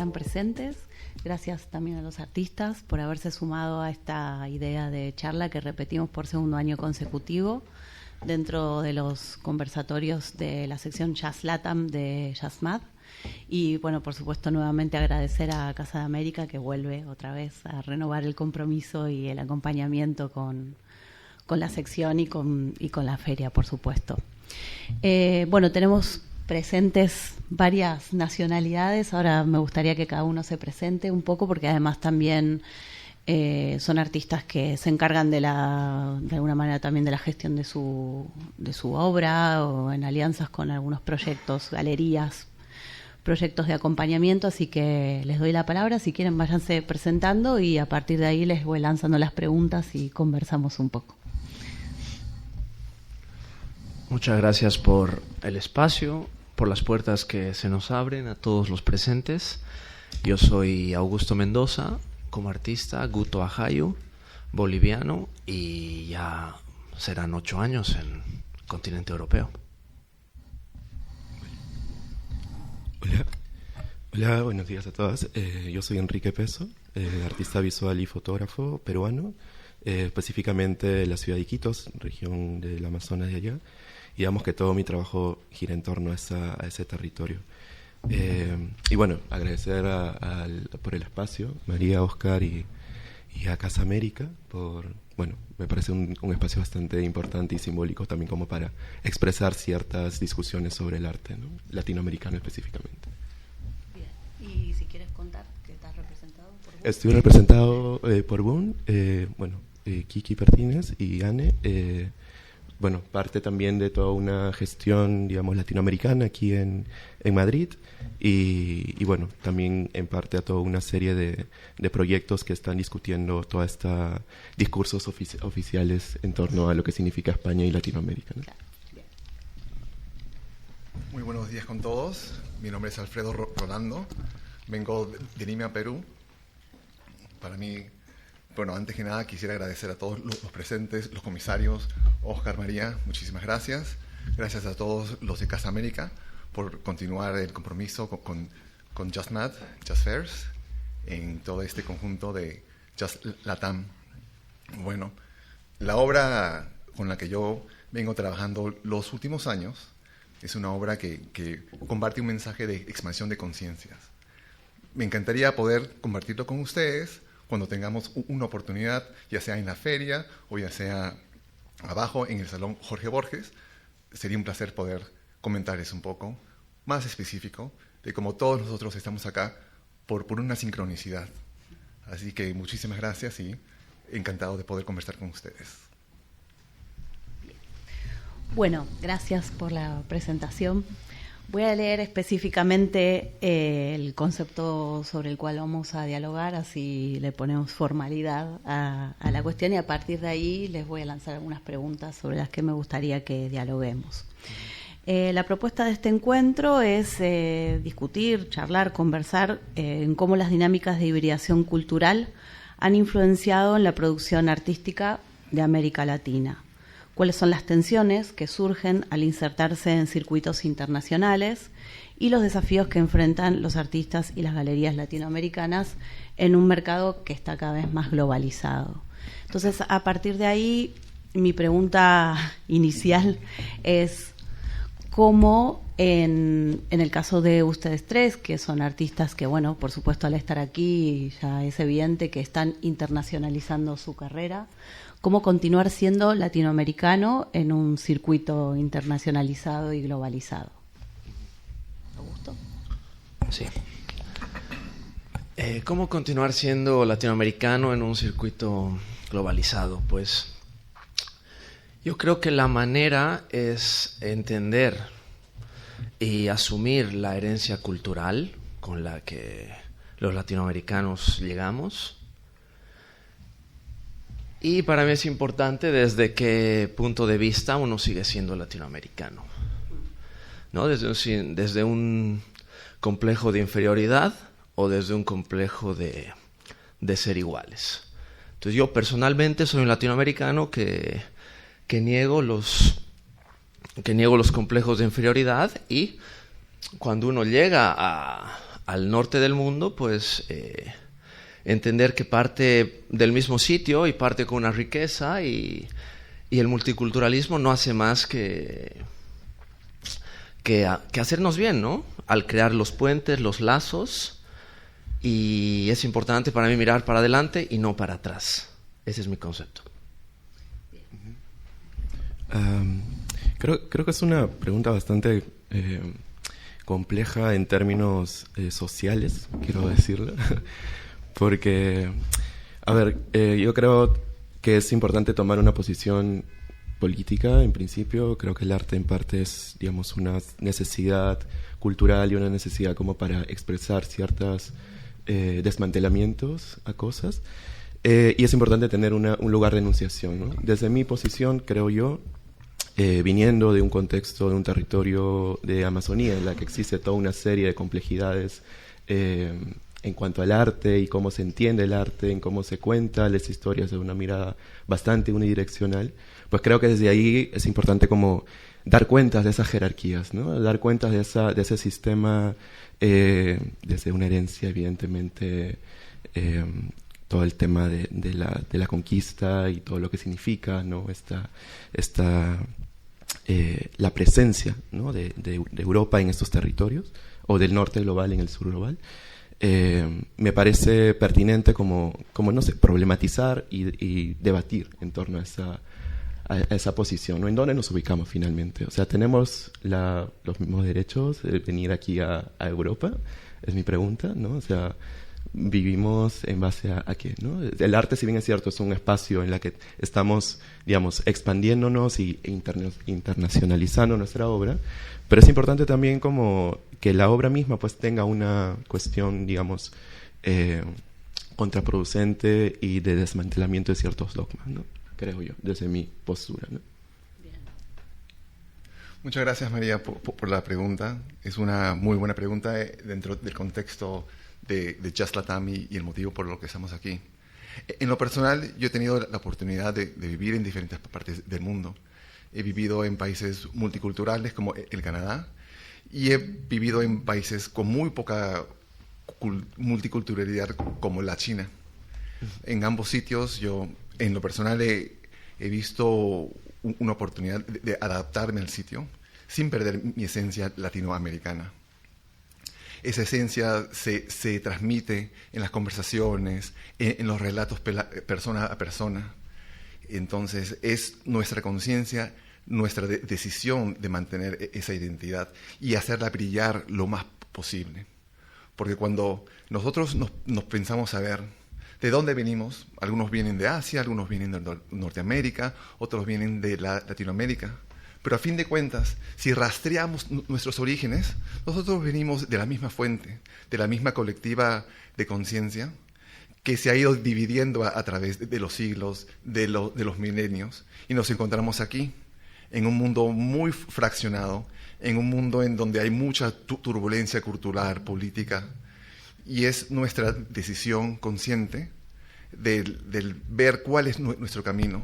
están presentes. Gracias también a los artistas por haberse sumado a esta idea de charla que repetimos por segundo año consecutivo dentro de los conversatorios de la sección Jazz Latam de JazzMath. Y bueno, por supuesto, nuevamente agradecer a Casa de América, que vuelve otra vez a renovar el compromiso y el acompañamiento con la sección y con la feria, por supuesto. Bueno, tenemos presentes varias nacionalidades. Ahora me gustaría que cada uno se presente un poco, porque además también son artistas que se encargan de alguna manera también de la gestión de su obra, o en alianzas con algunos proyectos, galerías, proyectos de acompañamiento. Así que les doy la palabra. Si quieren, váyanse presentando y a partir de ahí les voy lanzando las preguntas y conversamos un poco. Muchas gracias por el espacio, por las puertas que se nos abren a todos los presentes. Yo soy Augusto Mendoza, como artista, Guto Ajayu, boliviano, y ya serán 8 años en el continente europeo. Hola, buenos días a todas. Yo soy Enrique Peso, artista visual y fotógrafo peruano, específicamente de la ciudad de Iquitos, región del Amazonas de allá. Y digamos que todo mi trabajo gira en torno a ese territorio. Y bueno, agradecer por el espacio, María, Oscar y a Casa América, me parece un espacio bastante importante y simbólico también como para expresar ciertas discusiones sobre el arte, ¿no? Latinoamericano específicamente. Bien, y si quieres contar que estás representado por Boon. Estoy representado por Boon, Kiki Martínez y Anne. Parte también de toda una gestión, digamos, latinoamericana aquí en Madrid y bueno, también en parte a toda una serie de proyectos que están discutiendo toda esta discursos oficiales en torno a lo que significa España y Latinoamérica, ¿no? Muy buenos días con todos. Mi nombre es Alfredo Rolando. Vengo de Lima, Perú. Para mí, antes que nada quisiera agradecer a todos los presentes, los comisarios, Oscar, María, muchísimas gracias. Gracias a todos los de Casa América por continuar el compromiso con JazzMath, Jazz Fairs, en todo este conjunto de Jazz Latam. Bueno, la obra con la que yo vengo trabajando los últimos años es una obra que comparte un mensaje de expansión de conciencias. Me encantaría poder compartirlo con ustedes cuando tengamos una oportunidad, ya sea en la feria o ya sea abajo en el Salón Jorge Borges. Sería un placer poder comentarles un poco más específico de cómo todos nosotros estamos acá por una sincronicidad. Así que muchísimas gracias y encantado de poder conversar con ustedes. Bueno, gracias por la presentación. Voy a leer específicamente el concepto sobre el cual vamos a dialogar, así le ponemos formalidad a la cuestión y a partir de ahí les voy a lanzar algunas preguntas sobre las que me gustaría que dialoguemos. La propuesta de este encuentro es discutir, charlar, conversar en cómo las dinámicas de hibridación cultural han influenciado en la producción artística de América Latina. Cuáles son las tensiones que surgen al insertarse en circuitos internacionales y los desafíos que enfrentan los artistas y las galerías latinoamericanas en un mercado que está cada vez más globalizado. Entonces, a partir de ahí, mi pregunta inicial es cómo en el caso de ustedes tres, que son artistas que, bueno, por supuesto al estar aquí ya es evidente que están internacionalizando su carrera, cómo continuar siendo latinoamericano en un circuito internacionalizado y globalizado. ¿Augusto? Sí. ¿Cómo continuar siendo latinoamericano en un circuito globalizado? Pues yo creo que la manera es entender y asumir la herencia cultural con la que los latinoamericanos llegamos. Y para mí es importante desde qué punto de vista uno sigue siendo latinoamericano, ¿no? Desde un complejo de inferioridad o desde un complejo de ser iguales. Entonces yo personalmente soy un latinoamericano que niego los complejos de inferioridad, y cuando uno llega al norte del mundo, pues entender que parte del mismo sitio y parte con una riqueza, y el multiculturalismo no hace más que hacernos bien, ¿no? Al crear los puentes, los lazos, y es importante para mí mirar para adelante y no para atrás. Ese es mi concepto. Creo que es una pregunta bastante compleja en términos sociales, quiero decirlo, porque, a ver, yo creo que es importante tomar una posición política, en principio. Creo que el arte en parte es, digamos, una necesidad cultural y una necesidad como para expresar ciertos desmantelamientos a cosas, y es importante tener un lugar de enunciación, ¿no? Desde mi posición, creo yo, viniendo de un contexto, de un territorio de Amazonía, en la que existe toda una serie de complejidades en cuanto al arte y cómo se entiende el arte, en cómo se cuentan las historias de una mirada bastante unidireccional, pues creo que desde ahí es importante como dar cuentas de esas jerarquías, ¿no? Dar cuentas de ese sistema, desde una herencia, evidentemente, todo el tema de la conquista y todo lo que significa, ¿no? La presencia, ¿no? de Europa en estos territorios, o del norte global en el sur global. Me parece pertinente como no sé, problematizar y debatir en torno a esa posición, ¿no? ¿En dónde nos ubicamos finalmente? O sea, ¿tenemos los mismos derechos de venir aquí a Europa? Es mi pregunta, ¿no? O sea, ¿vivimos en base a qué, ¿no? El arte, si bien es cierto, es un espacio en el que estamos, digamos, expandiéndonos e internacionalizando nuestra obra, pero es importante también como que la obra misma pues tenga una cuestión, digamos, contraproducente y de desmantelamiento de ciertos dogmas, ¿no? Creo yo, desde mi postura, ¿no? Bien. Muchas gracias, María, por la pregunta. Es una muy buena pregunta dentro del contexto de Just Latam y el motivo por lo que estamos aquí. En lo personal, yo he tenido la oportunidad de vivir en diferentes partes del mundo. He vivido en países multiculturales como el Canadá, y he vivido en países con muy poca multiculturalidad como la China. En ambos sitios yo, en lo personal, he visto una oportunidad de adaptarme al sitio sin perder mi esencia latinoamericana. Esa esencia se transmite en las conversaciones, en los relatos persona a persona. Entonces es nuestra conciencia, nuestra decisión de mantener esa identidad y hacerla brillar lo más posible. Porque cuando nosotros nos pensamos a ver de dónde venimos, algunos vienen de Asia, algunos vienen de Norteamérica, otros vienen de Latinoamérica, pero a fin de cuentas, si rastreamos nuestros orígenes, nosotros venimos de la misma fuente, de la misma colectiva de conciencia, que se ha ido dividiendo a través de los siglos, de los milenios, y nos encontramos aquí, en un mundo muy fraccionado, en un mundo en donde hay mucha turbulencia cultural, política, y es nuestra decisión consciente del ver cuál es nuestro camino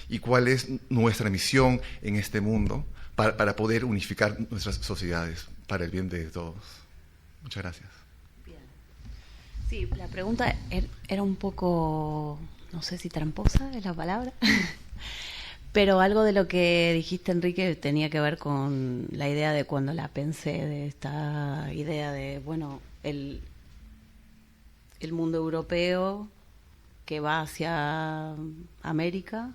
y cuál es nuestra misión en este mundo para poder unificar nuestras sociedades para el bien de todos. Muchas gracias. Bien. Sí, la pregunta era un poco, no sé si tramposa es la palabra, pero algo de lo que dijiste, Enrique, tenía que ver con la idea de cuando la pensé, de esta idea de, bueno, el mundo europeo que va hacia América,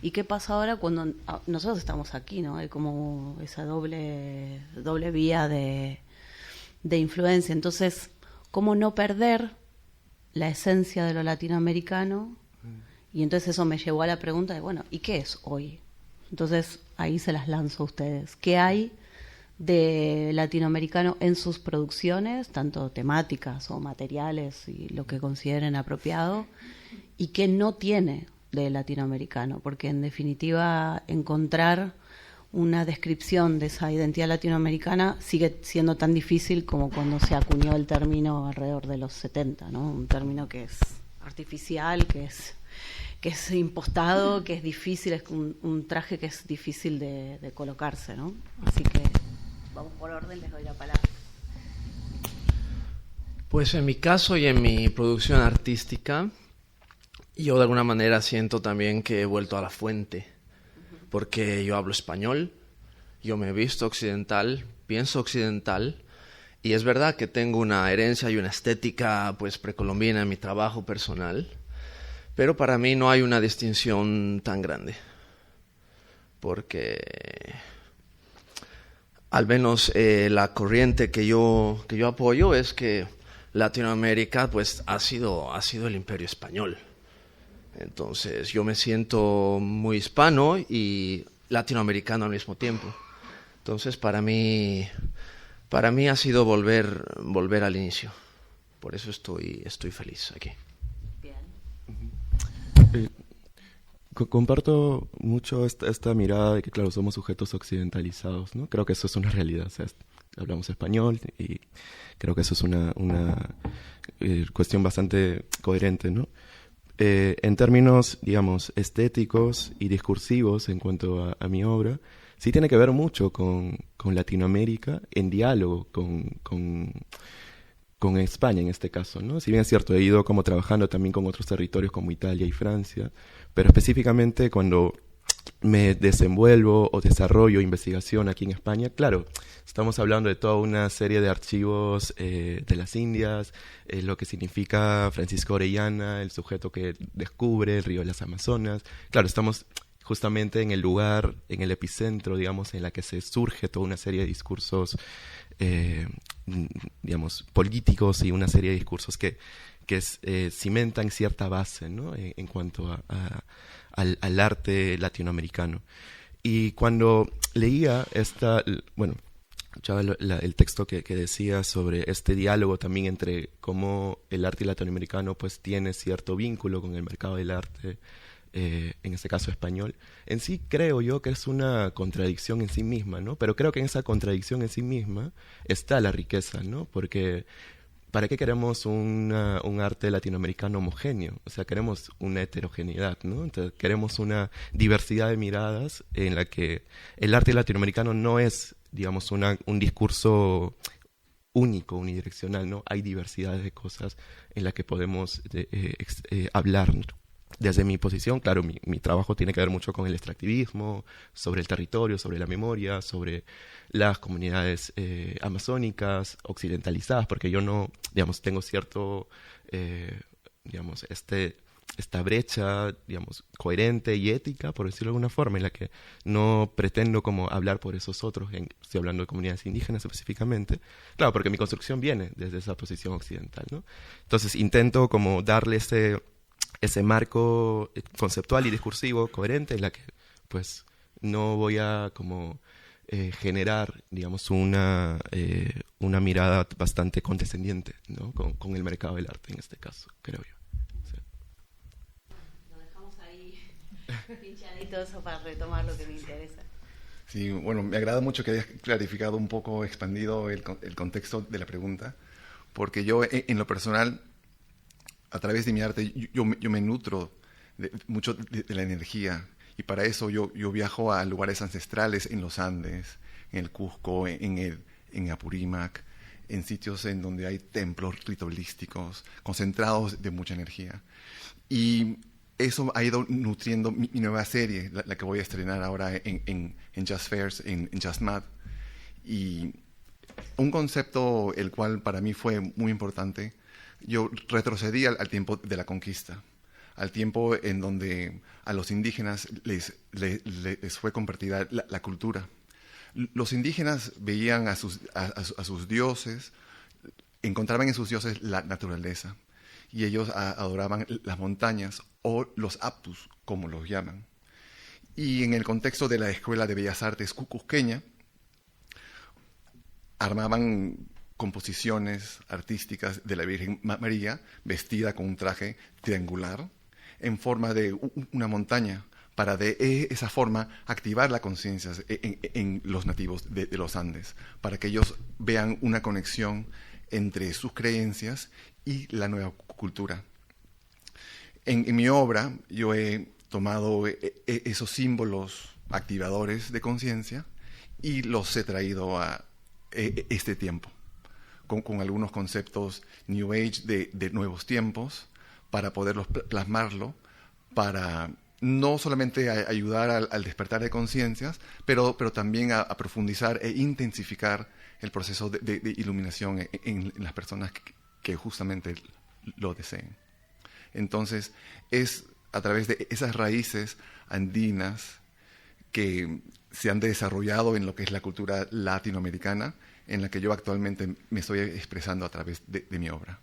y qué pasa ahora cuando nosotros estamos aquí, ¿no? Hay como esa doble vía de influencia. Entonces, ¿cómo no perder la esencia de lo latinoamericano? Y entonces eso me llevó a la pregunta de, bueno, ¿y qué es hoy? Entonces, ahí se las lanzo a ustedes. ¿Qué hay de latinoamericano en sus producciones, tanto temáticas o materiales y lo que consideren apropiado, y qué no tiene de latinoamericano? Porque en definitiva encontrar una descripción de esa identidad latinoamericana sigue siendo tan difícil como cuando se acuñó el término alrededor de los 70, ¿no? Un término que es artificial, que es impostado, que es difícil, es un traje que es difícil de colocarse, ¿no? Así que vamos por orden, les doy la palabra. Pues en mi caso y en mi producción artística, yo de alguna manera siento también que he vuelto a la fuente, porque yo hablo español, yo me he visto occidental, pienso occidental, y es verdad que tengo una herencia y una estética pues precolombina en mi trabajo personal, pero para mí no hay una distinción tan grande, porque al menos la corriente que yo apoyo es que Latinoamérica pues ha sido el imperio español. Entonces yo me siento muy hispano y latinoamericano al mismo tiempo. Entonces para mí ha sido volver al inicio. Por eso estoy feliz aquí. Bien. Comparto mucho esta mirada de que, claro, somos sujetos occidentalizados, ¿no? Creo que eso es una realidad. O sea, hablamos español y creo que eso es una cuestión bastante coherente, ¿no? En términos, digamos, estéticos y discursivos en cuanto a mi obra, sí tiene que ver mucho con Latinoamérica en diálogo con España en este caso, ¿no? Si bien es cierto, he ido como trabajando también con otros territorios como Italia y Francia, pero específicamente cuando me desenvuelvo o desarrollo investigación aquí en España, claro, estamos hablando de toda una serie de archivos de las Indias, lo que significa Francisco Orellana, el sujeto que descubre el río de las Amazonas. Claro, estamos justamente en el lugar, en el epicentro, digamos, en la que se surge toda una serie de discursos, digamos, políticos y una serie de discursos que cimentan cierta base, ¿no? En cuanto al arte latinoamericano. Y cuando leía escuchaba el texto que decía sobre este diálogo también entre cómo el arte latinoamericano pues tiene cierto vínculo con el mercado del arte, en este caso español, en sí creo yo que es una contradicción en sí misma, ¿no? Pero creo que en esa contradicción en sí misma está la riqueza, ¿no? Porque ¿para qué queremos un arte latinoamericano homogéneo? O sea, queremos una heterogeneidad, ¿no? Entonces, queremos una diversidad de miradas en la que el arte latinoamericano no es, digamos, un discurso único, unidireccional, ¿no? Hay diversidades de cosas en las que podemos hablar, ¿no? Desde mi posición, claro, mi trabajo tiene que ver mucho con el extractivismo, sobre el territorio, sobre la memoria, sobre las comunidades amazónicas, occidentalizadas, porque yo no, digamos, tengo cierto, digamos, esta brecha, digamos, coherente y ética, por decirlo de alguna forma, en la que no pretendo como hablar por esos otros, estoy hablando de comunidades indígenas específicamente, claro, porque mi construcción viene desde esa posición occidental, ¿no? Entonces intento como darle ese marco conceptual y discursivo coherente en la que pues no voy a como generar, digamos, una mirada bastante condescendiente, ¿no? con el mercado del arte en este caso, creo yo. Sí. Lo dejamos ahí pinchadito eso para retomar lo que me interesa. Sí, bueno, me agrada mucho que hayas clarificado un poco, expandido el contexto de la pregunta, porque yo en lo personal, a través de mi arte, yo me nutro mucho de la energía, y para eso yo viajo a lugares ancestrales en los Andes, en el Cusco, en Apurímac, en sitios en donde hay templos ritualísticos concentrados de mucha energía. Y eso ha ido nutriendo mi nueva serie, la que voy a estrenar ahora en Jazz Fairs, en Jazz Mad. Y un concepto el cual para mí fue muy importante. Yo retrocedí al tiempo de la conquista, al tiempo en donde a los indígenas les fue compartida la cultura. Los indígenas veían a sus dioses, encontraban en sus dioses la naturaleza, y ellos adoraban las montañas, o los apus, como los llaman. Y en el contexto de la Escuela de Bellas Artes cusqueña, armaban composiciones artísticas de la Virgen María vestida con un traje triangular en forma de una montaña, para de esa forma activar la conciencia en los nativos de los Andes, para que ellos vean una conexión entre sus creencias y la nueva cultura. En mi obra yo he tomado esos símbolos activadores de conciencia y los he traído a este tiempo, con algunos conceptos New Age de nuevos tiempos, para poderlos plasmarlo, para no solamente ayudar al despertar de conciencias, pero también a profundizar e intensificar el proceso de iluminación en las personas que justamente lo deseen. Entonces, es a través de esas raíces andinas que se han desarrollado en lo que es la cultura latinoamericana, en la que yo actualmente me estoy expresando a través de mi obra.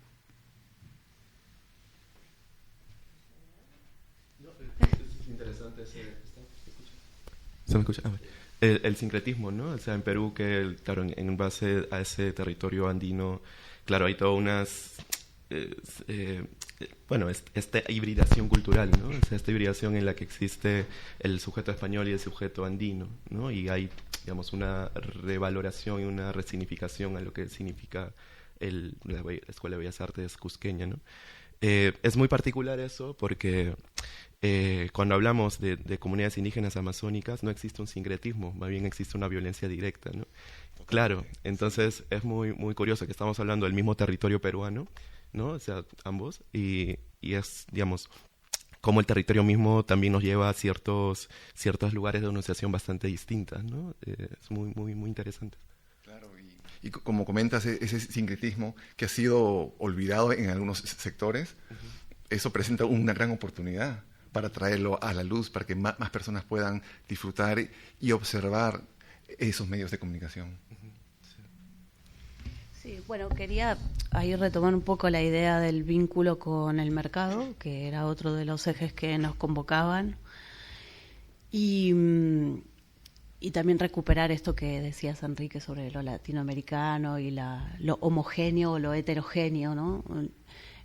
Es interesante ¿Se me escucha? El sincretismo, ¿no? O sea, en Perú, que claro, en base a ese territorio andino, claro, hay todas unas... esta hibridación cultural, ¿no? O sea, esta hibridación en la que existe el sujeto español y el sujeto andino, ¿no? Y hay, digamos, una revaloración y una resignificación a lo que significa la Escuela de Bellas Artes cusqueña, ¿no? Es muy particular eso porque cuando hablamos de comunidades indígenas amazónicas no existe un sincretismo, más bien existe una violencia directa, ¿no? Claro, entonces es muy, muy curioso que estamos hablando del mismo territorio peruano, ¿no? O sea, ambos, y es, digamos, como el territorio mismo también nos lleva a ciertos lugares de enunciación bastante distintas, ¿no? Es muy, muy, muy interesante. Claro, y como comentas, ese sincretismo que ha sido olvidado en algunos sectores, eso presenta una gran oportunidad para traerlo a la luz, para que más personas puedan disfrutar y observar esos medios de comunicación. Sí, bueno, quería ahí retomar un poco la idea del vínculo con el mercado, que era otro de los ejes que nos convocaban, y también recuperar esto que decías, Enrique, sobre lo latinoamericano y lo homogéneo o lo heterogéneo, ¿no?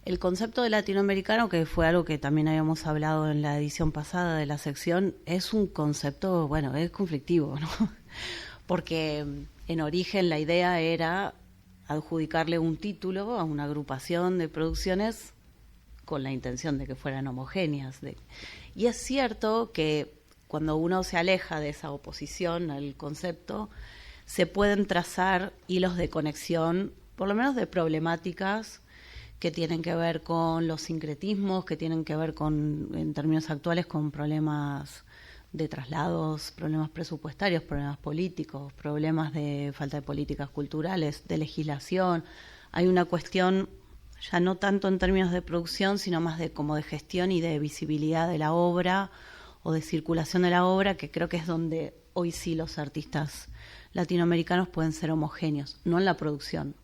El concepto de latinoamericano, que fue algo que también habíamos hablado en la edición pasada de la sección, es un concepto, bueno, es conflictivo, ¿no? Porque en origen la idea era adjudicarle un título a una agrupación de producciones con la intención de que fueran homogéneas. Y es cierto que cuando uno se aleja de esa oposición al concepto, se pueden trazar hilos de conexión, por lo menos de problemáticas que tienen que ver con los sincretismos, que tienen que ver con, en términos actuales, con problemas de traslados, problemas presupuestarios, problemas políticos, problemas de falta de políticas culturales, de legislación. Hay una cuestión ya no tanto en términos de producción, sino más de como de gestión y de visibilidad de la obra o de circulación de la obra, que creo que es donde hoy sí los artistas latinoamericanos pueden ser homogéneos, no en la producción,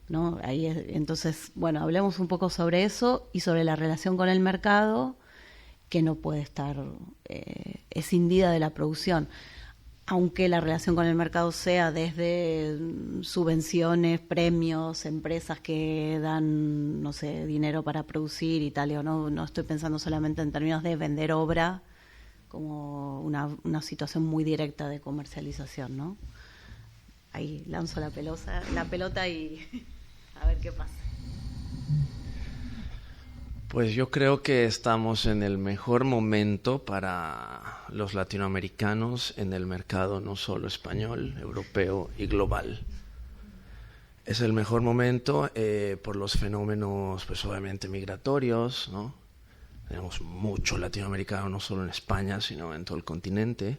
¿no? Entonces, bueno, hablemos un poco sobre eso y sobre la relación con el mercado, que no puede estar escindida de la producción, aunque la relación con el mercado sea desde subvenciones, premios, empresas que dan, no sé, dinero para producir y tal. Yo no estoy pensando solamente en términos de vender obra como una situación muy directa de comercialización, ¿no? Ahí lanzo la pelota y a ver qué pasa. Pues yo creo que estamos en el mejor momento para los latinoamericanos en el mercado no solo español, europeo y global. Es el mejor momento por los fenómenos, pues obviamente migratorios, ¿no? Tenemos mucho latinoamericano, no solo en España, sino en todo el continente.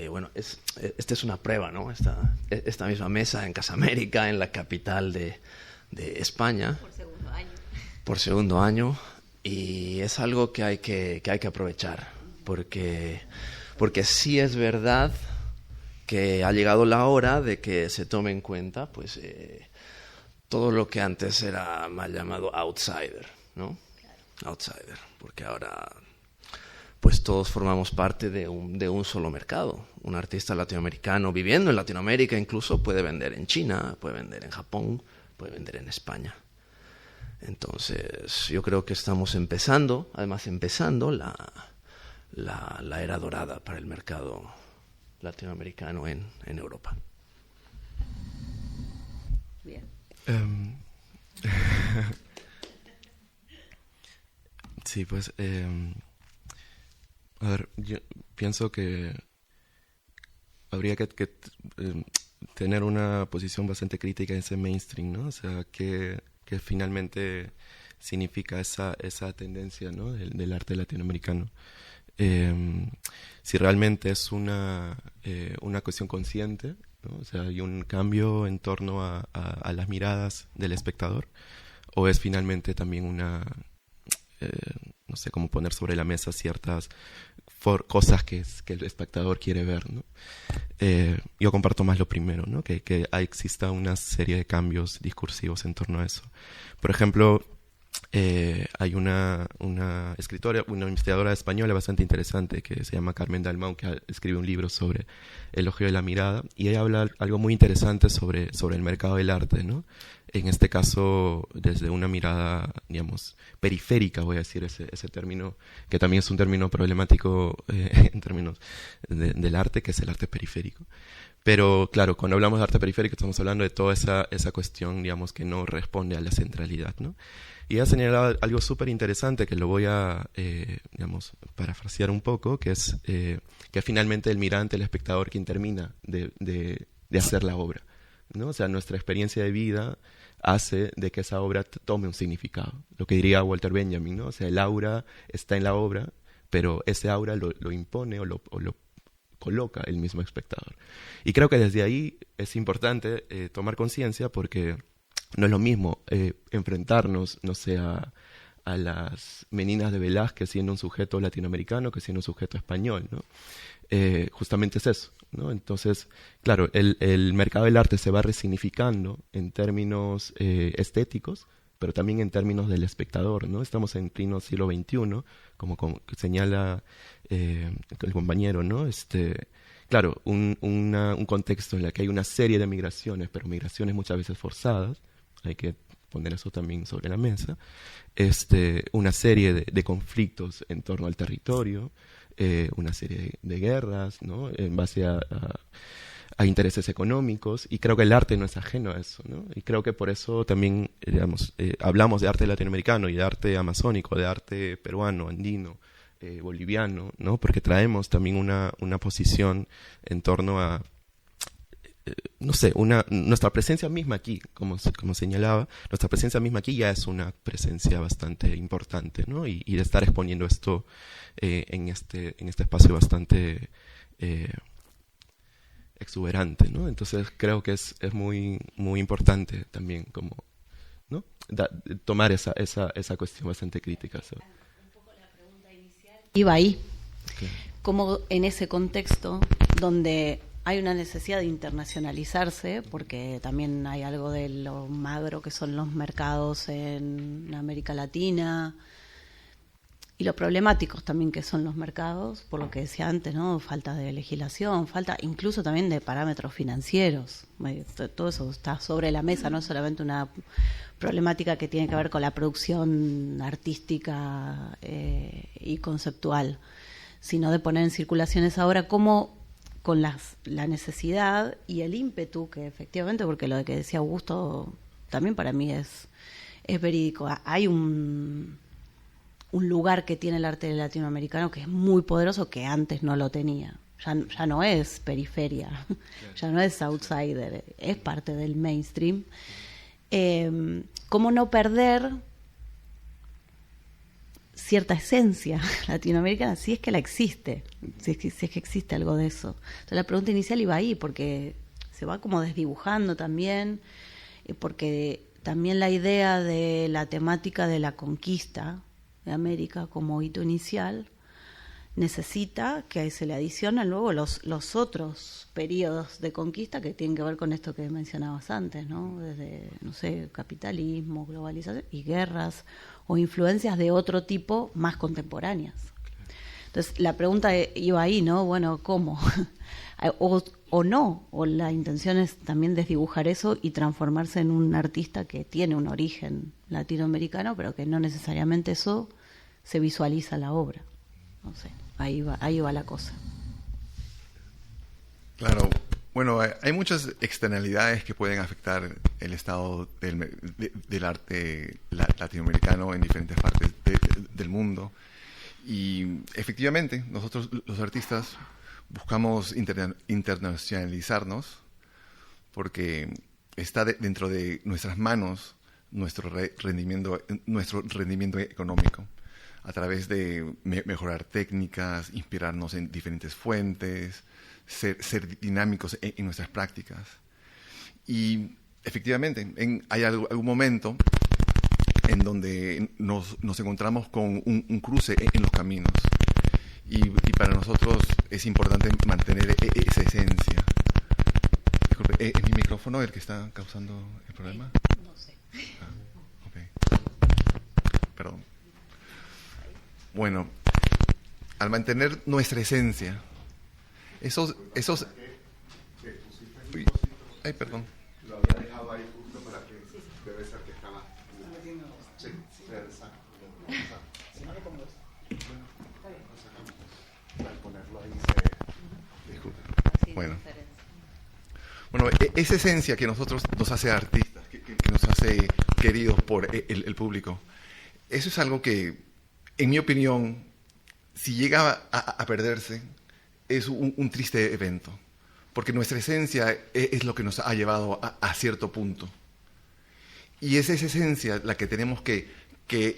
Bueno, esta es una prueba, ¿no? Esta misma mesa en Casa América, en la capital de España. Por segundo año, y es algo que hay que aprovechar, porque sí es verdad que ha llegado la hora de que se tome en cuenta pues todo lo que antes era mal llamado outsider, ¿no? Outsider, porque ahora pues todos formamos parte de un solo mercado. Un artista latinoamericano viviendo en Latinoamérica incluso puede vender en China, puede vender en Japón, puede vender en España. Entonces, yo creo que estamos empezando la era dorada para el mercado latinoamericano en Europa. Bien. Sí, pues, a ver, yo pienso que habría que tener una posición bastante crítica en ese mainstream, ¿no? O sea, que finalmente significa esa tendencia, ¿no? del arte latinoamericano. Si realmente es una cuestión consciente, ¿no? O sea, hay un cambio en torno a las miradas del espectador, o es finalmente también no sé cómo poner sobre la mesa ciertas cosas que el espectador quiere ver, ¿no? Yo comparto más lo primero, ¿no? Que exista una serie de cambios discursivos en torno a eso. Por ejemplo, hay una escritora, una investigadora española bastante interesante que se llama Carmen Dalmau, que escribe un libro sobre el elogio de la mirada, y ella habla algo muy interesante sobre el mercado del arte, ¿no? En este caso, desde una mirada, digamos, periférica, voy a decir ese término, que también es un término problemático en términos del arte, que es el arte periférico. Pero claro, cuando hablamos de arte periférico estamos hablando de toda esa cuestión, digamos, que no responde a la centralidad, ¿no? Y ha señalado algo súper interesante que lo voy a, digamos, parafrasear un poco, que es que finalmente el mirante, el espectador, quien termina de hacer la obra, ¿no? O sea, nuestra experiencia de vida hace de que esa obra tome un significado. Lo que diría Walter Benjamin, ¿no? O sea, el aura está en la obra, pero ese aura lo impone o lo coloca el mismo espectador. Y creo que desde ahí es importante tomar conciencia, porque no es lo mismo enfrentarnos, no sé, a las meninas de Velázquez siendo un sujeto latinoamericano que siendo un sujeto español, ¿no? Justamente es eso, ¿no? Entonces, claro, el mercado del arte se va resignificando en términos estéticos, pero también en términos del espectador, ¿no? Estamos en pleno siglo XXI, como señala el compañero, ¿no? Claro, un contexto en el que hay una serie de migraciones, pero migraciones muchas veces forzadas, hay que poner eso también sobre la mesa, una serie de conflictos en torno al territorio, una serie de guerras, ¿no? En base a intereses económicos, y creo que el arte no es ajeno a eso, ¿no? Y creo que por eso también, digamos, hablamos de arte latinoamericano y de arte amazónico, de arte peruano, andino, boliviano, ¿no? Porque traemos también una posición en torno a, no sé, nuestra presencia misma aquí, como señalaba, nuestra presencia misma aquí ya es una presencia bastante importante, ¿no? Y de estar exponiendo esto en este espacio bastante exuberante, ¿no? Entonces creo que es muy, muy importante también como, ¿no? Tomar esa cuestión bastante crítica, ¿sabes? Un poco la pregunta inicial iba ahí. Okay. Como en ese contexto donde hay una necesidad de internacionalizarse, porque también hay algo de lo magro que son los mercados en América Latina, y lo problemáticos también que son los mercados, por lo que decía antes, ¿no? Falta de legislación, falta incluso también de parámetros financieros. Todo eso está sobre la mesa, no es solamente una problemática que tiene que ver con la producción artística y conceptual, sino de poner en circulación esa obra como con la necesidad y el ímpetu que efectivamente, porque lo de que decía Augusto también para mí es verídico. Hay un lugar que tiene el arte latinoamericano que es muy poderoso, que antes no lo tenía. Ya no es periferia, ya no es outsider, es parte del mainstream. ¿Cómo no perder cierta esencia latinoamericana, si es que la existe, si es que existe algo de eso? Entonces la pregunta inicial iba ahí, porque se va como desdibujando también, porque también la idea de la temática de la conquista de América como hito inicial necesita que se le adicionen luego los otros periodos de conquista que tienen que ver con esto que mencionabas antes, ¿no? Desde, no sé, capitalismo, globalización y guerras o influencias de otro tipo más contemporáneas. Entonces la pregunta iba ahí, ¿no? Bueno, ¿cómo? o no, o la intención es también desdibujar eso y transformarse en un artista que tiene un origen latinoamericano, pero que no necesariamente eso se visualiza en la obra. No sé, ahí va la cosa. Claro, bueno, hay muchas externalidades que pueden afectar el estado del arte latinoamericano en diferentes partes del mundo. Y efectivamente, nosotros los artistas buscamos internacionalizarnos porque está dentro de nuestras manos nuestro rendimiento económico, a través de mejorar técnicas, inspirarnos en diferentes fuentes, ser dinámicos en nuestras prácticas. Y efectivamente, hay algún momento en donde nos encontramos con un cruce en los caminos. Y para nosotros es importante mantener esa esencia. Disculpe, ¿es mi micrófono el que está causando el problema? No sé. Ok. Perdón. Bueno, al mantener nuestra esencia, esos... Uy, ay, perdón. Lo había dejado ahí justo para que debe ser que estaba... Sí, exacto. Si no le pongo eso. Al ponerlo ahí se... Disculpe. Bueno, esa esencia que nosotros nos hace artistas, que nos hace queridos por el público, eso es algo que, en mi opinión, si llega a perderse, es un triste evento. Porque nuestra esencia es lo que nos ha llevado a cierto punto. Y es esa esencia la que tenemos que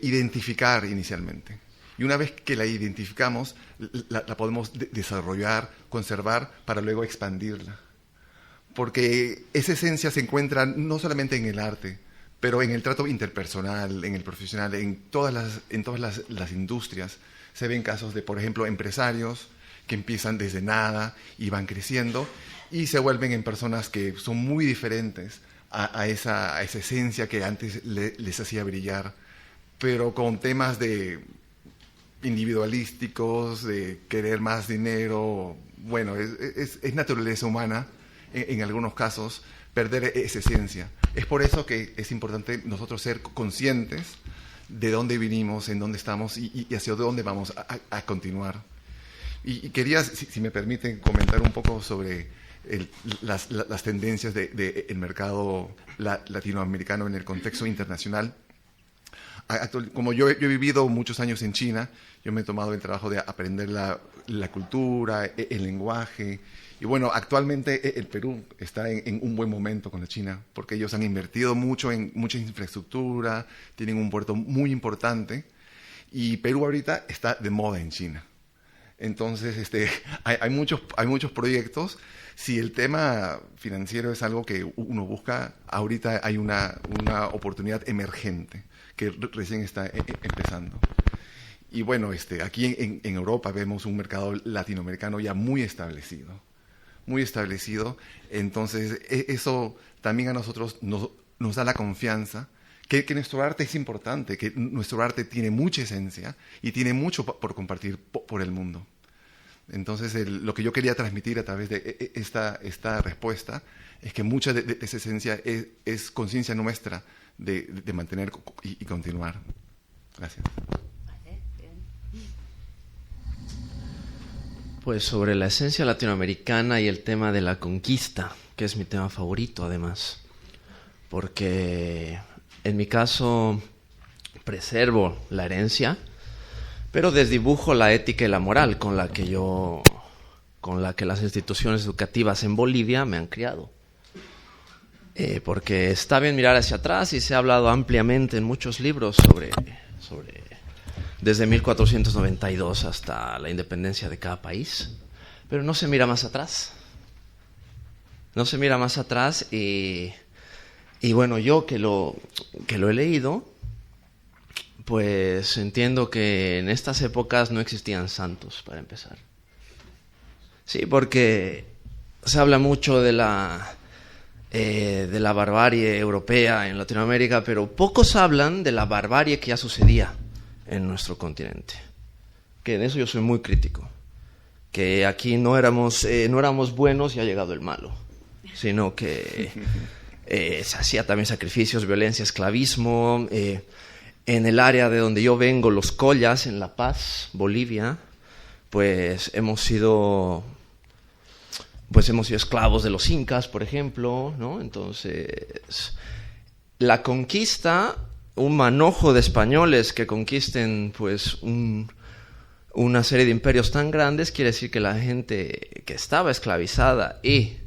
identificar inicialmente. Y una vez que la identificamos, la podemos desarrollar, conservar, para luego expandirla. Porque esa esencia se encuentra no solamente en el arte, pero en el trato interpersonal, en el profesional, en todas las industrias. Se ven casos de, por ejemplo, empresarios que empiezan desde nada y van creciendo y se vuelven en personas que son muy diferentes a esa esencia que antes les hacía brillar, pero con temas de individualísticos, de querer más dinero. Bueno, es naturaleza humana en algunos casos perder esa esencia. Es por eso que es importante nosotros ser conscientes de dónde vinimos, en dónde estamos y hacia dónde vamos a continuar. Y quería, si me permiten, comentar un poco sobre las tendencias del mercado latinoamericano en el contexto internacional. Como yo he vivido muchos años en China, yo me he tomado el trabajo de aprender la cultura, el lenguaje. Y bueno, actualmente el Perú está en un buen momento con la China, porque ellos han invertido mucho en mucha infraestructura, tienen un puerto muy importante, y Perú ahorita está de moda en China. Entonces, hay muchos proyectos. Si el tema financiero es algo que uno busca, ahorita hay una oportunidad emergente que recién está empezando. Y bueno, aquí en Europa vemos un mercado latinoamericano ya muy establecido. Entonces, eso también a nosotros nos da la confianza que nuestro arte es importante, que nuestro arte tiene mucha esencia y tiene mucho por compartir por el mundo. Entonces, lo que yo quería transmitir a través de esta respuesta es que mucha de esa esencia es conciencia nuestra de mantener y continuar. Gracias. Vale, bien. Pues sobre la esencia latinoamericana y el tema de la conquista, que es mi tema favorito además, porque en mi caso preservo la herencia, pero desdibujo la ética y la moral con la que las instituciones educativas en Bolivia me han criado. Porque está bien mirar hacia atrás y se ha hablado ampliamente en muchos libros sobre desde 1492 hasta la independencia de cada país, pero no se mira más atrás. No se mira más atrás y bueno, yo que lo he leído, pues entiendo que en estas épocas no existían santos, para empezar. Sí, porque se habla mucho de la barbarie europea en Latinoamérica, pero pocos hablan de la barbarie que ya sucedía en nuestro continente. Que en eso yo soy muy crítico. Que aquí no éramos buenos y ha llegado el malo, sino que se hacía también sacrificios, violencia, esclavismo. En el área de donde yo vengo, los Collas, en La Paz, Bolivia, pues hemos sido esclavos de los incas, por ejemplo, ¿no? Entonces, la conquista, un manojo de españoles que conquisten pues una serie de imperios tan grandes, quiere decir que la gente que estaba esclavizada y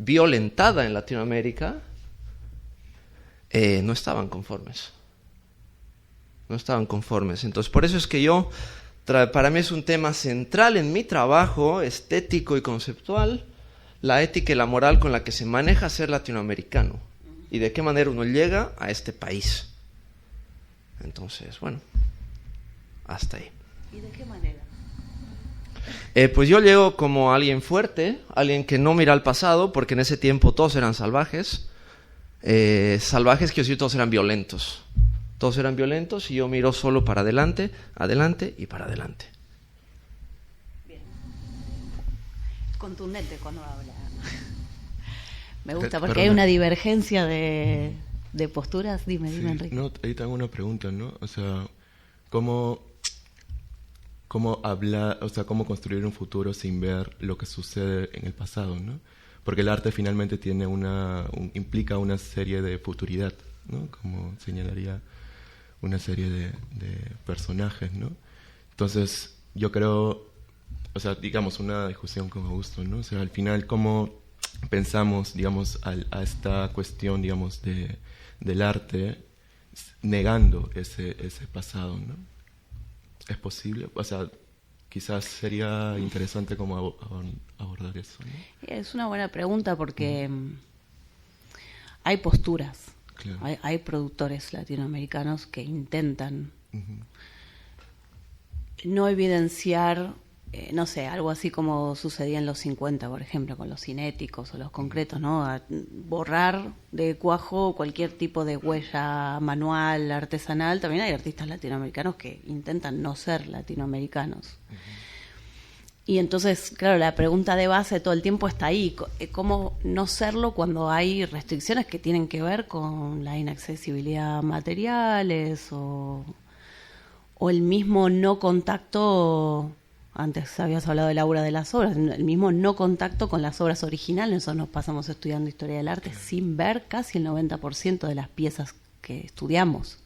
violentada en Latinoamérica, no estaban conformes. No estaban conformes. Entonces, por eso es que para mí es un tema central en mi trabajo estético y conceptual, la ética y la moral con la que se maneja ser latinoamericano y de qué manera uno llega a este país. Entonces, bueno, hasta ahí. ¿Y de qué manera? Pues yo llego como alguien fuerte, alguien que no mira al pasado, porque en ese tiempo todos eran salvajes. Salvajes quiero decir, todos eran violentos. Todos eran violentos y yo miro solo para adelante, adelante y para adelante. Bien. Contundente cuando habla. Me gusta porque hay una divergencia de posturas. Dime, Enrique. No, ahí tengo una pregunta, ¿no? O sea, ¿cómo hablar, o sea, cómo construir un futuro sin ver lo que sucede en el pasado, ¿no? Porque el arte finalmente tiene implica una serie de futuridad, ¿no? Como señalaría una serie de personajes, ¿no? Entonces, yo creo, o sea, digamos, una discusión con Augusto, ¿no? O sea, al final, ¿cómo pensamos, digamos, a esta cuestión, digamos, del arte negando ese pasado, ¿no? ¿Es posible? O sea, quizás sería interesante como abordar eso, ¿no? Es una buena pregunta porque hay posturas. Claro. Hay productores latinoamericanos que intentan no evidenciar, no sé, algo así como sucedía en los 50, por ejemplo, con los cinéticos o los concretos, ¿no? A borrar de cuajo cualquier tipo de huella manual, artesanal. También hay artistas latinoamericanos que intentan no ser latinoamericanos. Y entonces, claro, la pregunta de base todo el tiempo está ahí. ¿Cómo no serlo cuando hay restricciones que tienen que ver con la inaccesibilidad a materiales o el mismo no contacto? Antes habías hablado de la obra de las obras, el mismo no contacto con las obras originales. Nosotros nos pasamos estudiando historia del arte sin ver casi el 90% de las piezas que estudiamos.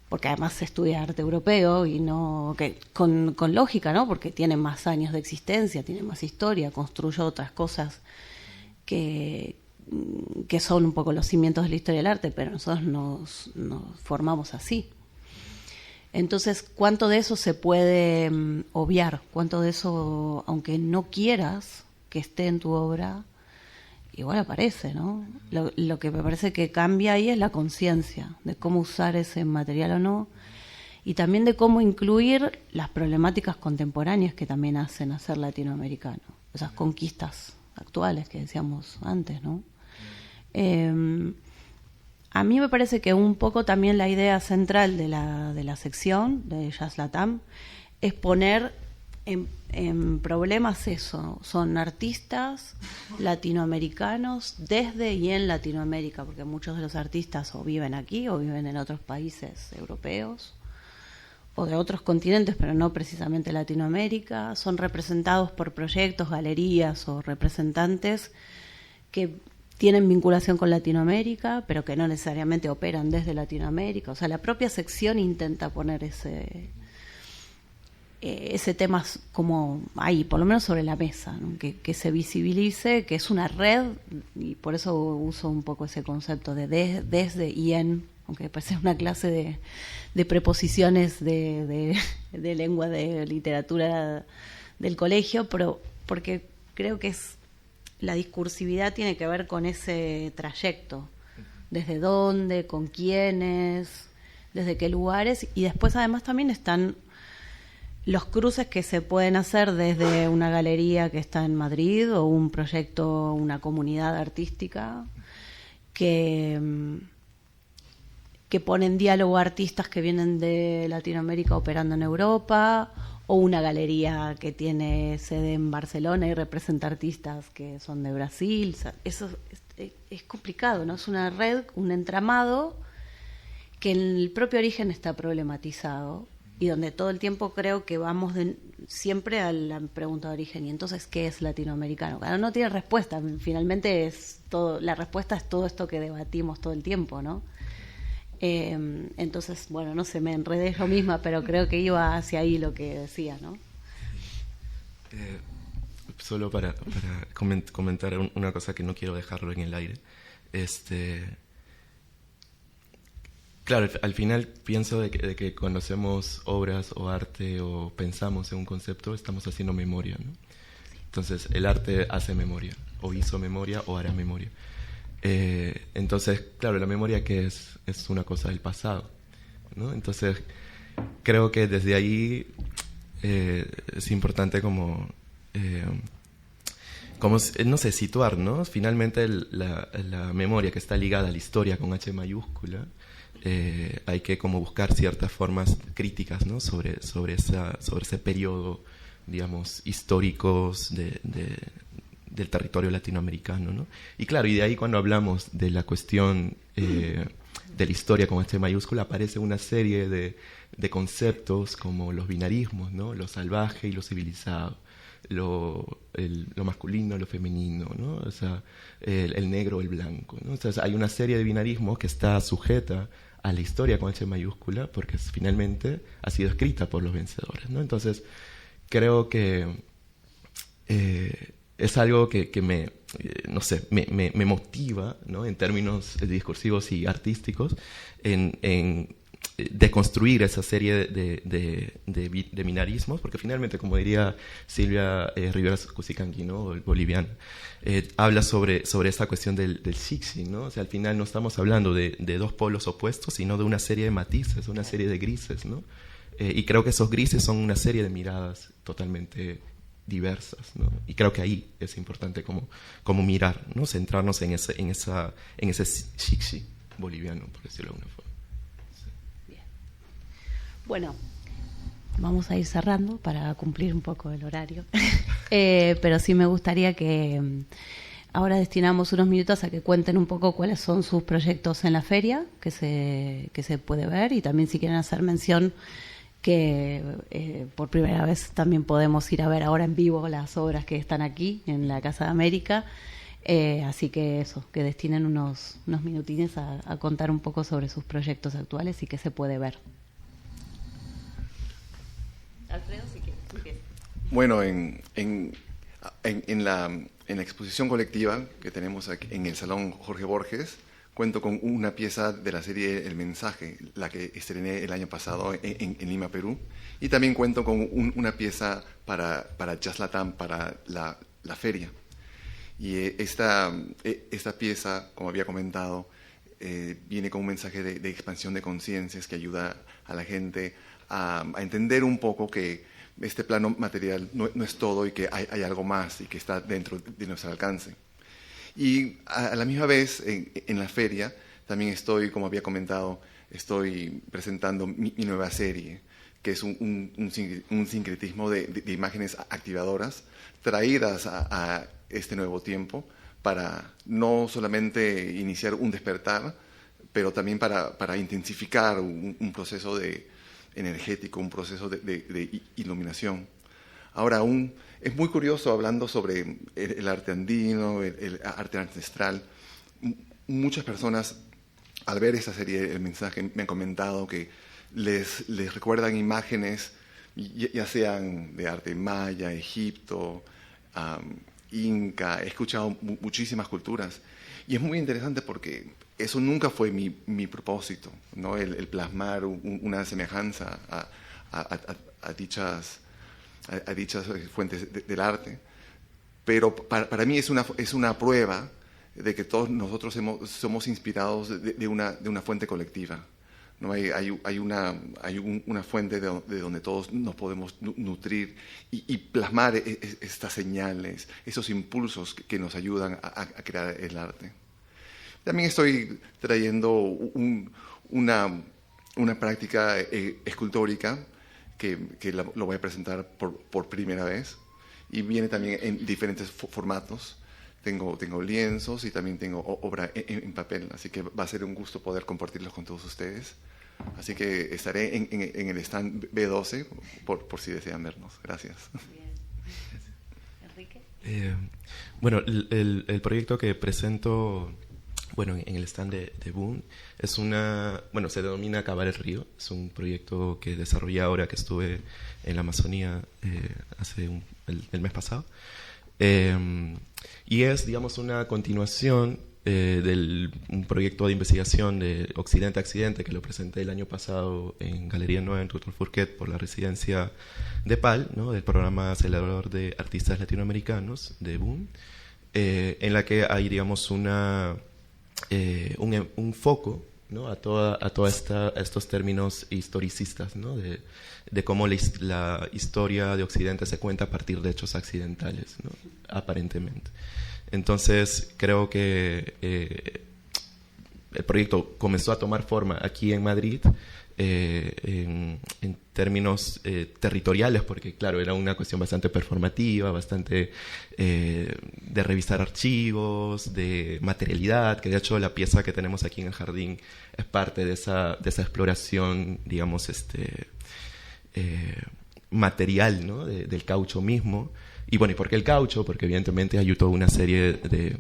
Porque además se estudia arte europeo y no con lógica, ¿no? Porque tiene más años de existencia, tiene más historia, construyó otras cosas que son un poco los cimientos de la historia del arte, pero nosotros nos formamos así. Entonces, ¿cuánto de eso se puede obviar? ¿Cuánto de eso, aunque no quieras que esté en tu obra, igual aparece, ¿no? Lo que me parece que cambia ahí es la conciencia de cómo usar ese material o no, y también de cómo incluir las problemáticas contemporáneas que también hacen a ser latinoamericano, esas conquistas actuales que decíamos antes, ¿no? A mí me parece que un poco también la idea central de la sección de Jazz Latam es poner en problemas eso, son artistas latinoamericanos desde y en Latinoamérica, porque muchos de los artistas o viven aquí o viven en otros países europeos o de otros continentes, pero no precisamente Latinoamérica, son representados por proyectos, galerías o representantes que tienen vinculación con Latinoamérica, pero que no necesariamente operan desde Latinoamérica. O sea, la propia sección intenta poner ese tema como ahí, por lo menos sobre la mesa, ¿no? Que se visibilice, que es una red, y por eso uso un poco ese concepto de desde y en, aunque parece una clase de preposiciones de lengua, de literatura del colegio, pero porque creo que la discursividad tiene que ver con ese trayecto, desde dónde, con quiénes, desde qué lugares, y después además también están los cruces que se pueden hacer desde una galería que está en Madrid o un proyecto, una comunidad artística que pone en diálogo a artistas que vienen de Latinoamérica operando en Europa, o una galería que tiene sede en Barcelona y representa artistas que son de Brasil. O sea, eso es complicado, ¿no? Es una red, un entramado que en el propio origen está problematizado y donde todo el tiempo creo que vamos siempre a la pregunta de origen. Y entonces, ¿qué es latinoamericano? Claro, no tiene respuesta. Finalmente la respuesta es todo esto que debatimos todo el tiempo, ¿no? Entonces, bueno, no sé, me enredé yo misma, pero creo que iba hacia ahí lo que decía, ¿no? solo para comentar una cosa que no quiero dejarlo en el aire. Claro, al final pienso de que cuando hacemos obras o arte o pensamos en un concepto, estamos haciendo memoria, ¿no? Entonces, el arte hace memoria, o hizo memoria, o hará memoria. Entonces, claro, la memoria que es una cosa del pasado, ¿no? Entonces, creo que desde ahí es importante como no sé, situar, ¿no? Finalmente la memoria que está ligada a la historia con H mayúscula, hay que como buscar ciertas formas críticas, ¿no? sobre ese periodo, digamos, históricos del territorio latinoamericano, ¿no? Y claro, y de ahí cuando hablamos de la cuestión de la historia con H mayúscula, aparece una serie de conceptos como los binarismos, ¿no? Lo salvaje y lo civilizado, lo masculino, lo femenino, ¿no? O sea, el negro, el blanco, ¿no? Entonces hay una serie de binarismos que está sujeta a la historia con H mayúscula porque finalmente ha sido escrita por los vencedores, ¿no? Entonces creo que es algo que no sé, me motiva, ¿no? En términos discursivos y artísticos en deconstruir esa serie de binarismos, porque finalmente, como diría Silvia Rivera Cusicanqui, ¿no? Boliviana, habla sobre esta cuestión del xixi, ¿no? O sea, al final no estamos hablando de dos polos opuestos, sino de una serie de matices, una serie de grises, ¿no? Y creo que esos grises son una serie de miradas totalmente diversas, ¿no? Y creo que ahí es importante como mirar, ¿no? Centrarnos en ese xixi boliviano, por decirlo de alguna forma. Bueno, vamos a ir cerrando para cumplir un poco el horario, pero sí me gustaría que ahora destinamos unos minutos a que cuenten un poco cuáles son sus proyectos en la feria, que se puede ver, y también si quieren hacer mención que por primera vez también podemos ir a ver ahora en vivo las obras que están aquí en la Casa de América, así que eso, que destinen unos minutines a contar un poco sobre sus proyectos actuales y qué se puede ver. Alfredo, si quieres. Bueno, en la exposición colectiva que tenemos aquí en el Salón Jorge Borges, cuento con una pieza de la serie El Mensaje, la que estrené el año pasado en Lima, Perú, y también cuento con una pieza para Jazz Latam, para la feria. Y esta pieza, como había comentado, viene con un mensaje de expansión de conciencias que ayuda a la gente a entender un poco que este plano material no es todo y que hay algo más y que está dentro de nuestro alcance. Y a la misma vez, en la feria, también estoy, como había comentado, estoy presentando mi nueva serie, que es un sincretismo de imágenes activadoras traídas a este nuevo tiempo para no solamente iniciar un despertar, pero también para intensificar un proceso energético, un proceso de iluminación. Ahora, es muy curioso hablando sobre el arte andino, el arte ancestral. Muchas personas, al ver esta serie, El Mensaje, me han comentado que les recuerdan imágenes, ya sean de arte maya, Egipto, Inca. He escuchado muchísimas culturas. Y es muy interesante porque eso nunca fue mi propósito, ¿no? El plasmar una semejanza a dichas fuentes del arte. Pero para mí es una prueba de que todos nosotros somos inspirados de una fuente colectiva, ¿no? Hay una fuente de donde todos nos podemos nutrir y plasmar estas señales, esos impulsos que nos ayudan a crear el arte. También estoy trayendo una práctica escultórica que lo voy a presentar por primera vez, y viene también en diferentes formatos. Tengo lienzos y también tengo obra en papel, así que va a ser un gusto poder compartirlos con todos ustedes. Así que estaré en el stand B12 por si desean vernos. Gracias. Bien. Enrique. Bueno, el proyecto que presento, bueno, en el stand de Boom es se denomina Cavar el Río. Es un proyecto que desarrollé ahora que estuve en la Amazonía hace el mes pasado. Y es, digamos, una continuación de un proyecto de investigación de Occidente a Accidente que lo presenté el año pasado en Galería Nueva en Tutor Fourquet por la residencia de PAL, ¿no? Del programa acelerador de artistas latinoamericanos de BOOM, en la que hay, digamos, un foco, ¿no? a estos términos historicistas, ¿no? de cómo la historia de Occidente se cuenta a partir de hechos accidentales, ¿no? Aparentemente. Entonces, creo que el proyecto comenzó a tomar forma aquí en Madrid en términos territoriales, porque, claro, era una cuestión bastante performativa, bastante de revisar archivos, de materialidad, que de hecho la pieza que tenemos aquí en el jardín es parte de esa exploración, digamos, material, ¿no? del caucho mismo. Y bueno, ¿y por qué el caucho? Porque evidentemente hay toda una serie de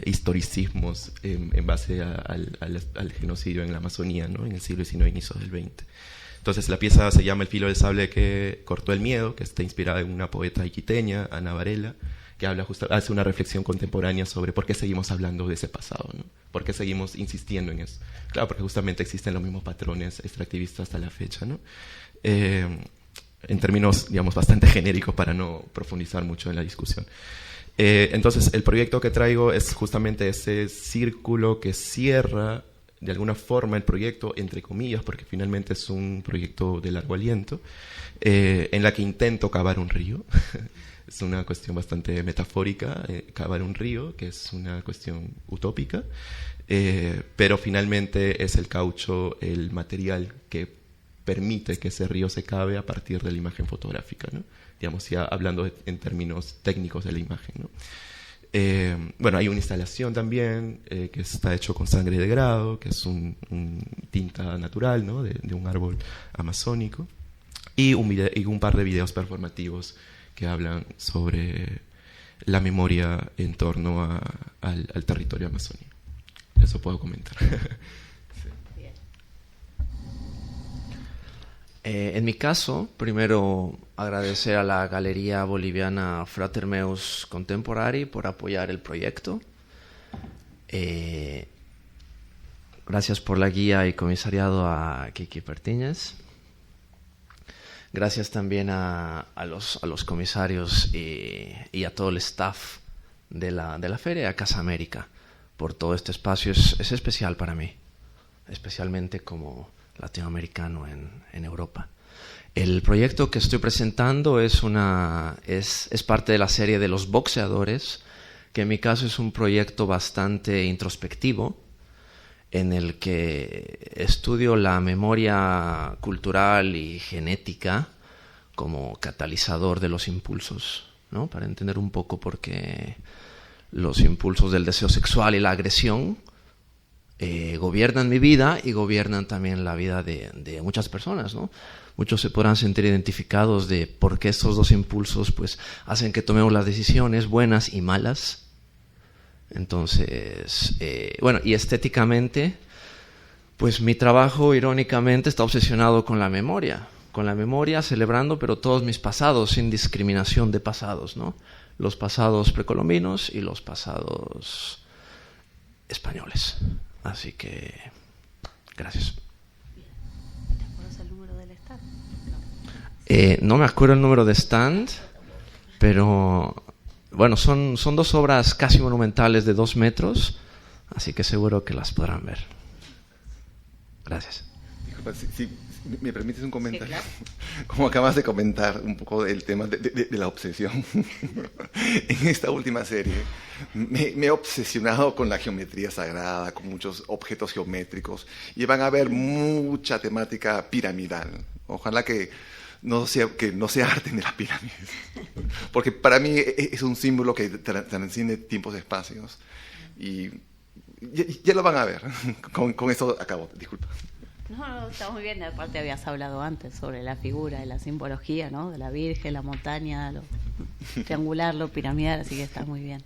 historicismos en base al genocidio en la Amazonía, ¿no? En el siglo XIX, inicios del XX. Entonces la pieza se llama El filo del sable que cortó el miedo, que está inspirada en una poeta iquiteña, Ana Varela, que hace una reflexión contemporánea sobre por qué seguimos hablando de ese pasado, ¿no? ¿Por qué seguimos insistiendo en eso? Claro, porque justamente existen los mismos patrones extractivistas hasta la fecha, ¿no? En términos, digamos, bastante genéricos para no profundizar mucho en la discusión. Entonces, el proyecto que traigo es justamente ese círculo que cierra, de alguna forma, el proyecto, entre comillas, porque finalmente es un proyecto de largo aliento, en la que intento cavar un río. Es una cuestión bastante metafórica, cavar un río, que es una cuestión utópica, pero finalmente es el caucho, el material que permite que ese río se cave a partir de la imagen fotográfica, ¿no? Digamos, ya hablando en términos técnicos de la imagen, ¿no? Bueno, hay una instalación también que está hecho con sangre de grado, que es un tinta natural, ¿no? de un árbol amazónico, y un par de videos performativos que hablan sobre la memoria en torno al territorio amazónico. Eso puedo comentar. En mi caso, primero agradecer a la Galería Boliviana Frater Meus Contemporary por apoyar el proyecto. Gracias por la guía y comisariado a Kiki Pertíñez. Gracias también a los comisarios y a todo el staff de la feria, a Casa América, por todo este espacio. Es especial para mí, especialmente como latinoamericano en Europa. El proyecto que estoy presentando es parte de la serie de los boxeadores, que en mi caso es un proyecto bastante introspectivo, en el que estudio la memoria cultural y genética como catalizador de los impulsos, ¿no? Para entender un poco por qué los impulsos del deseo sexual y la agresión gobiernan mi vida y gobiernan también la vida de muchas personas, ¿no? Muchos se podrán sentir identificados de por qué estos dos impulsos pues hacen que tomemos las decisiones buenas y malas. Entonces, bueno, y estéticamente, pues mi trabajo irónicamente está obsesionado con la memoria, celebrando pero todos mis pasados, sin discriminación de pasados, ¿no? Los pasados precolombinos y los pasados españoles. Así que, gracias. ¿Te acuerdas el número del stand? No me acuerdo el número de stand, pero bueno, son dos obras casi monumentales de 2 metros, así que seguro que las podrán ver. Gracias. Disculpa, si me permites un comentario. Sí, claro. Como acabas de comentar un poco el tema de la obsesión. En esta última serie me he obsesionado con la geometría sagrada, con muchos objetos geométricos, y van a haber mucha temática piramidal. Ojalá que no sea arte de las pirámides, porque para mí es un símbolo que transciende tiempos y espacios, y ya lo van a ver. Con eso acabo, disculpa. No, está muy bien. Aparte habías hablado antes sobre la figura y la simbología, ¿no? De la Virgen, la montaña, lo triangular, lo piramidal, así que está muy bien.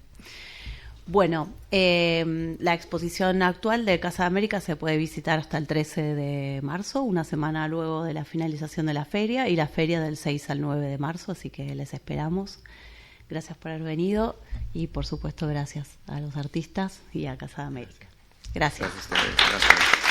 Bueno, la exposición actual de Casa América se puede visitar hasta el 13 de marzo, una semana luego de la finalización de la feria, y la feria del 6 al 9 de marzo, así que les esperamos. Gracias por haber venido y, por supuesto, gracias a los artistas y a Casa de América. Gracias. Gracias a ustedes. Gracias.